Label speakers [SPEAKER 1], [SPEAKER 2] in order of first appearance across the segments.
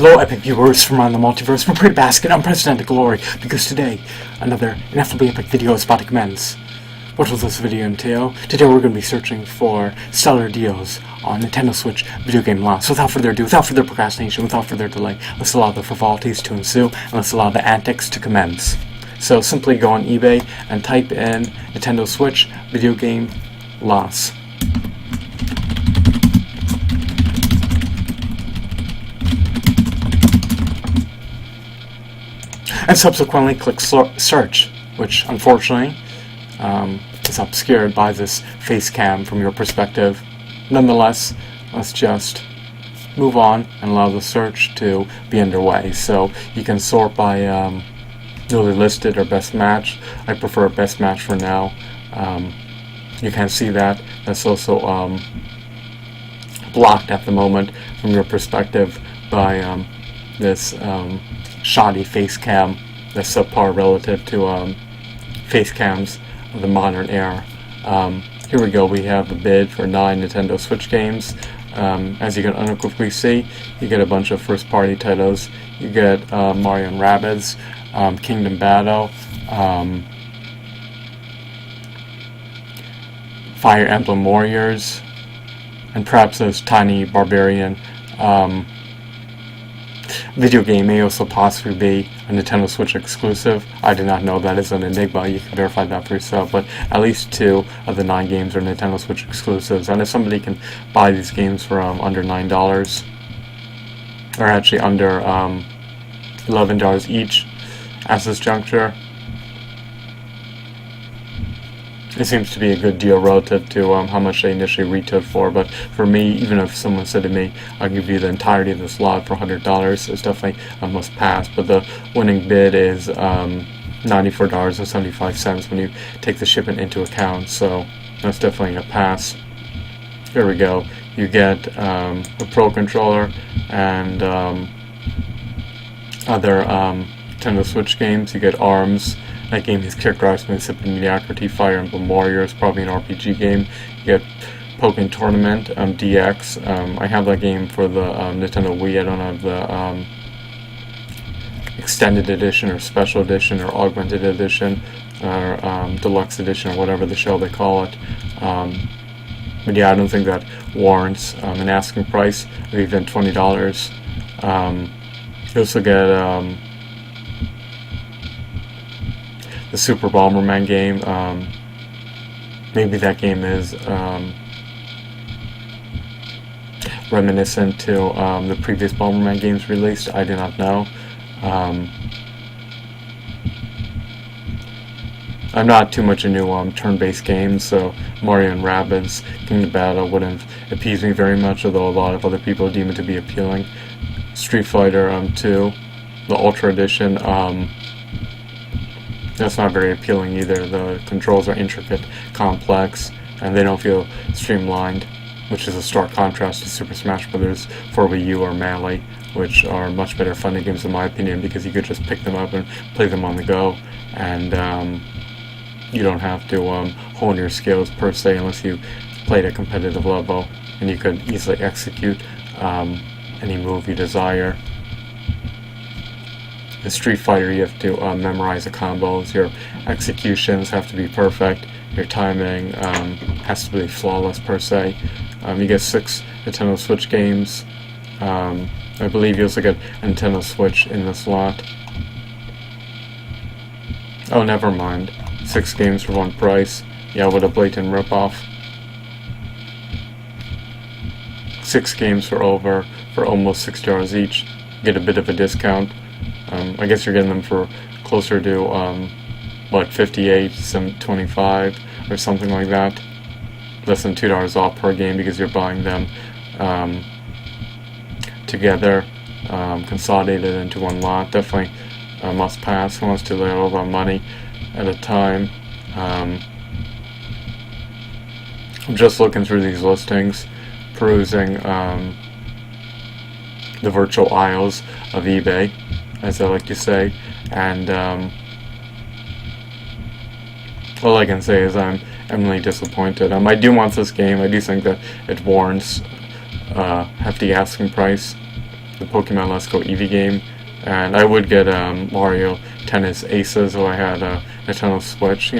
[SPEAKER 1] Hello, epic viewers from around the multiverse. Prepare to bask in unprecedented glory, because today, another ineffably epic video is about to commence. What will this video entail? Today we're going to be searching for stellar deals on Nintendo Switch video game lots. Without further ado, without further procrastination, without further delay, let's allow the frivolities to ensue, and let's allow the antics to commence. So simply go on eBay and type in Nintendo Switch video game loss. And subsequently click search, which unfortunately is obscured by this face cam from your perspective. Nonetheless, let's just move on and allow the search to be underway. So you can sort by newly listed or best match. I prefer best match for now. You can see that. That's also blocked at the moment from your perspective by this shoddy face cam that's subpar relative to face cams of the modern era. Here we go. We have a bid for 9 Nintendo Switch games. As you can unequivocally see, you get a bunch of first-party titles. You get Mario and Rabbids, Kingdom Battle, Fire Emblem Warriors, and perhaps this tiny barbarian video game may also possibly be a Nintendo Switch exclusive. I do not know. That is an enigma. You can verify that for yourself. But at least 2 of the 9 games are Nintendo Switch exclusives. And if somebody can buy these games for under $9, or actually under $11 each at this juncture, it seems to be a good deal relative to how much they initially retailed for. But for me, even if someone said to me, I'll give you the entirety of this lot for $100, it's definitely a must pass. But the winning bid is $94.75 when you take the shipment into account, so that's definitely a pass. Here we go. You get a Pro Controller and other Nintendo Switch games. You get ARMS. That game is characterized by insipid mediocrity. Fire Emblem Warriors, probably an RPG game. You get Pokken Tournament, DX. I have that game for the Nintendo Wii. I don't have the Extended Edition or Special Edition or Augmented Edition or Deluxe Edition or whatever the hell they call it. But yeah, I don't think that warrants an asking price of even $20. You also get the Super Bomberman game. Maybe that game is reminiscent to the previous Bomberman games released. I do not know. I'm not too much into turn-based games, so Mario and Rabbids Kingdom Battle wouldn't appease me very much, although a lot of other people deem it to be appealing. Street Fighter 2, the Ultra Edition, that's not very appealing either. The controls are intricate, complex, and they don't feel streamlined, which is a stark contrast to Super Smash Bros. For Wii U or Melee, which are much better fighting games in my opinion, because you could just pick them up and play them on the go, and you don't have to hone your skills per se unless you play at a competitive level, and you could easily execute any move you desire. In Street Fighter, you have to memorize the combos. Your executions have to be perfect. Your timing has to be flawless per se. You get 6 Nintendo Switch games. I believe you also get a Nintendo Switch in this lot. Oh, never mind. 6 games for 1 price. Yeah, what a blatant ripoff. 6 games for almost $60 each. You get a bit of a discount. I guess you're getting them for closer to what, 58, some 25 or something like that. Less than $2 off per game because you're buying them together, consolidated into one lot. Definitely a must pass. Who wants to lay all that money at a time? I'm just looking through these listings, perusing the virtual aisles of eBay, as I like to say, and all I can say is I'm eminently disappointed. I do want this game. I do think that it warrants a hefty asking price. the Pokemon Let's Go Eevee game, and I would get Mario Tennis Aces if I had a Nintendo Switch.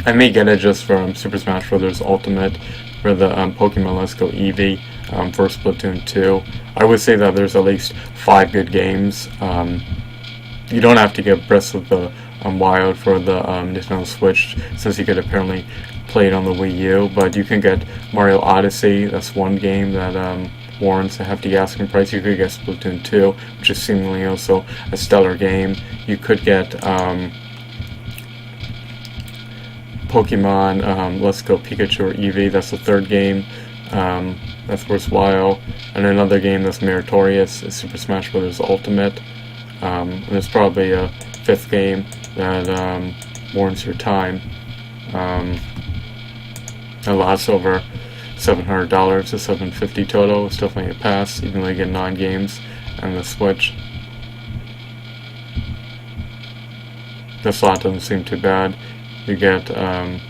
[SPEAKER 1] I may get it just from Super Smash Bros. Ultimate for the Pokemon Let's Go Eevee for Splatoon 2. I would say that there's at least 5 good games. You don't have to get Breath of the Wild for the Nintendo Switch, since you could apparently play it on the Wii U, but you can get Mario Odyssey. That's one game that warrants a hefty asking price. You could get Splatoon 2, which is seemingly also a stellar game. You could get Pokemon Let's Go Pikachu or Eevee. That's the third game that's worthwhile. And another game that's meritorious is Super Smash Bros. Ultimate. And there's probably a fifth game that warrants your time. It lasts over $700 to $750 total. It's definitely a pass, even though you get 9 games on the Switch. The slot doesn't seem too bad. You get a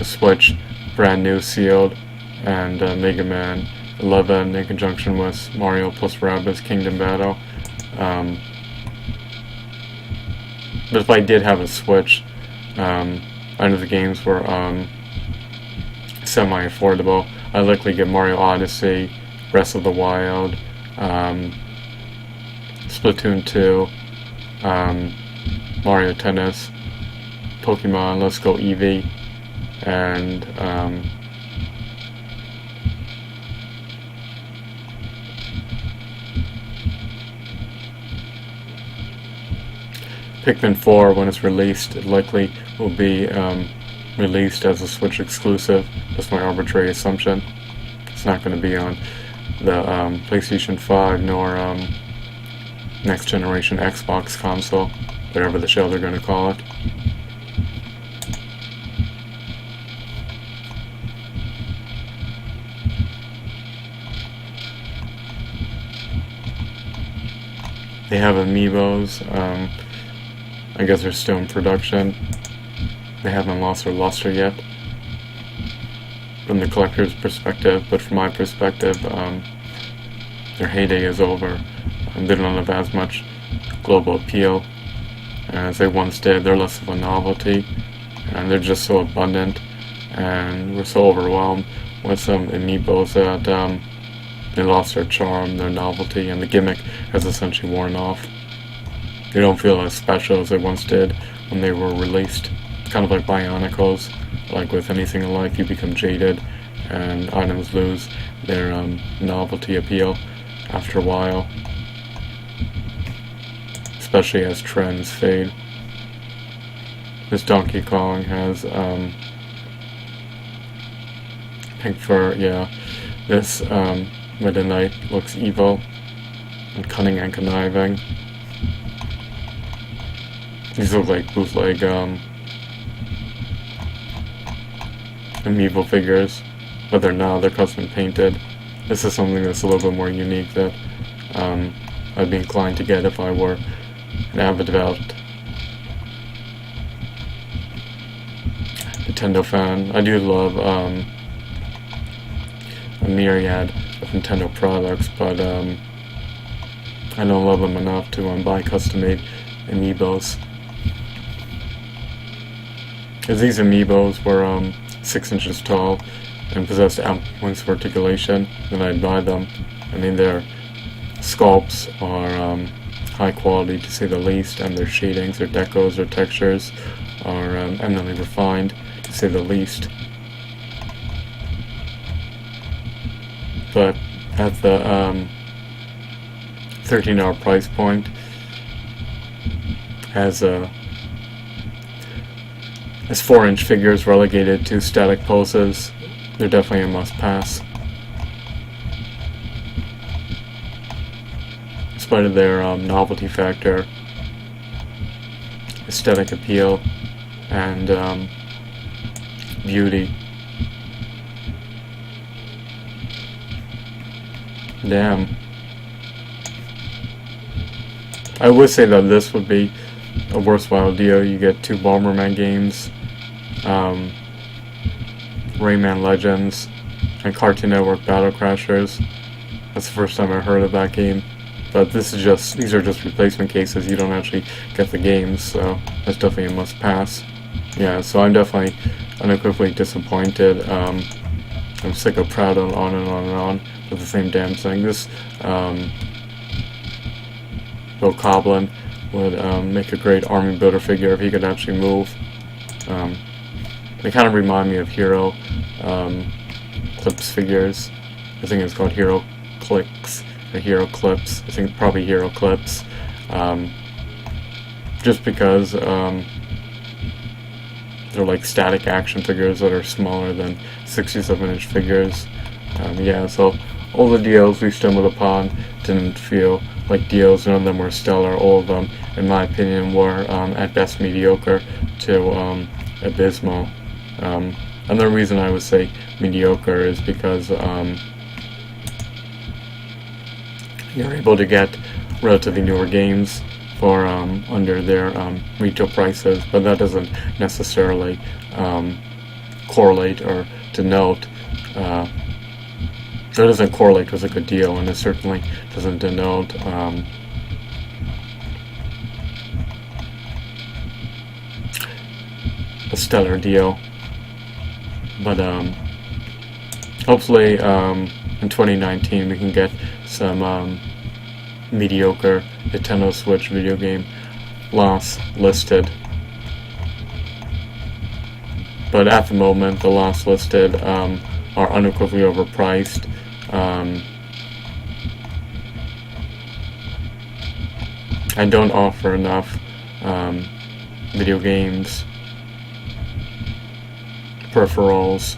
[SPEAKER 1] Switch, brand new, sealed, and Mega Man 11 in conjunction with Mario plus Rabbids Kingdom Battle. But if I did have a Switch, I know the games were semi-affordable. I'd likely get Mario Odyssey, Breath of the Wild, Splatoon 2, Mario Tennis, Pokemon Let's Go Eevee, and Pikmin 4, when it's released, it likely will be released as a Switch exclusive. That's my arbitrary assumption. It's not going to be on the PlayStation 5 nor next generation Xbox console, whatever the shell they're going to call it. They have amiibos. I guess they're still in production. They haven't lost their luster yet from the collector's perspective, but from my perspective, their heyday is over. They don't have as much global appeal as they once did. They're less of a novelty, and they're just so abundant, and we're so overwhelmed with some amiibos that they lost their charm, their novelty, and the gimmick has essentially worn off. They don't feel as special as they once did when they were released. Kind of like Bionicles. Like with anything in life, you become jaded, and items lose their novelty appeal after a while, especially as trends fade. This Donkey Kong has pink fur, yeah. This Meta Knight looks evil and cunning and conniving. These look like bootleg amiibo figures, but they're not. They're custom painted. This is something that's a little bit more unique that I'd be inclined to get if I were an avid devout Nintendo fan. I do love a myriad of Nintendo products, but I don't love them enough to buy custom-made amiibos. If these amiibos were 6 inches tall and possessed ample points of articulation, then I'd buy them. I mean, their sculpts are high quality to say the least, and their shadings, their decos, their textures are eminently refined to say the least. But at the $13 price point, as 4-inch figures relegated to static poses, they're definitely a must-pass. In spite of their novelty factor, aesthetic appeal, and beauty. Damn. I would say that this would be a worthwhile deal. You get 2 Bomberman games, Rayman Legends, and Cartoon Network Battle Crashers. That's the first time I heard of that game. But these are just replacement cases. You don't actually get the games, so that's definitely a must pass. Yeah, so I'm definitely unequivocally disappointed. I'm sick of Proud and on and on and on with the same damn thing. This Bill Coblin would make a great army builder figure if he could actually move. They kind of remind me of Hero Clips figures. I think it's called Hero Clicks or Hero Clips. I think probably Hero Clips. Just because they're like static action figures that are smaller than 67-inch figures. Yeah, so all the deals we stumbled upon didn't feel like deals. None of them were stellar. All of them, in my opinion, were at best mediocre to abysmal. And the reason I would say mediocre is because you're able to get relatively newer games for under their retail prices, but that doesn't necessarily correlate or denote that doesn't correlate with a good deal, and it certainly doesn't denote a stellar deal. But hopefully in 2019 we can get some mediocre Nintendo Switch video game loss listed. But at the moment, the loss listed are unequivocally overpriced. And don't offer enough video games, peripherals,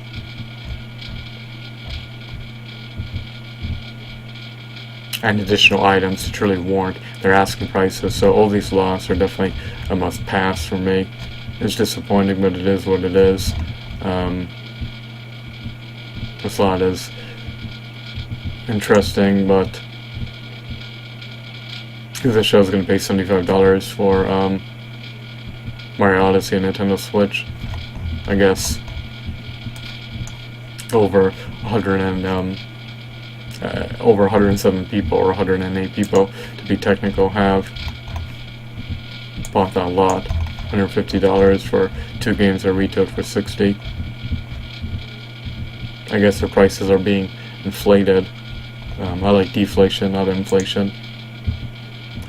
[SPEAKER 1] and additional items to truly warrant their asking prices. So all these loss are definitely a must pass for me. It's disappointing, but it is what it is. This lot is interesting, but this show is going to pay $75 for Mario Odyssey and Nintendo Switch. I guess over 107 people, or 108 people to be technical, have bought that lot. $150 for two games that retailed for $60. I guess their prices are being inflated. I like deflation, not inflation.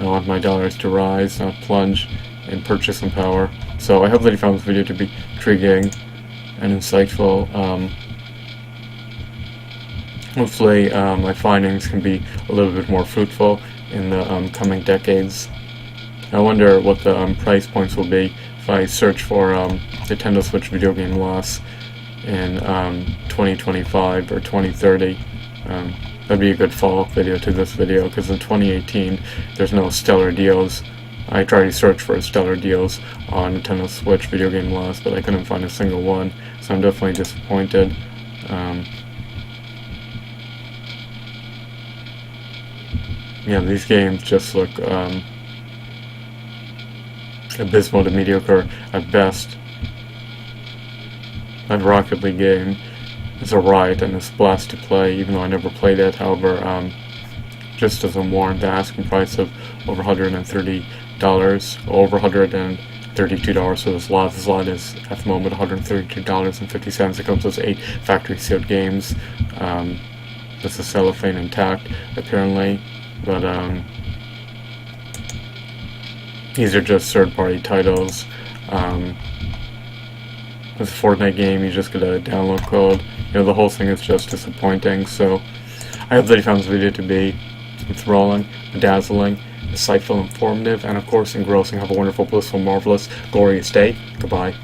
[SPEAKER 1] I want my dollars to rise, not plunge in purchasing power. So I hope that you found this video to be intriguing and insightful. Hopefully my findings can be a little bit more fruitful in the coming decades. I wonder what the price points will be if I search for Nintendo Switch video game loss in 2025 or 2030. That'd be a good follow-up video to this video, because in 2018 there's no stellar deals. I tried to search for stellar deals on Nintendo Switch video game loss, but I couldn't find a single one, so I'm definitely disappointed. Yeah, these games just look abysmal to mediocre at best. That Rocket League game is a riot and it's a blast to play, even though I never played it. However, just doesn't warrant the asking price of over $130, over $132 for this lot. This lot is at the moment $132.50. It comes with 8 factory sealed games. This is cellophane intact, apparently. But these are just third-party titles. With a Fortnite game, you just get a download code. You know, the whole thing is just disappointing. So I hope that you found this video to be enthralling, bedazzling, insightful, informative, and of course engrossing. Have a wonderful, blissful, marvelous, glorious day. Goodbye.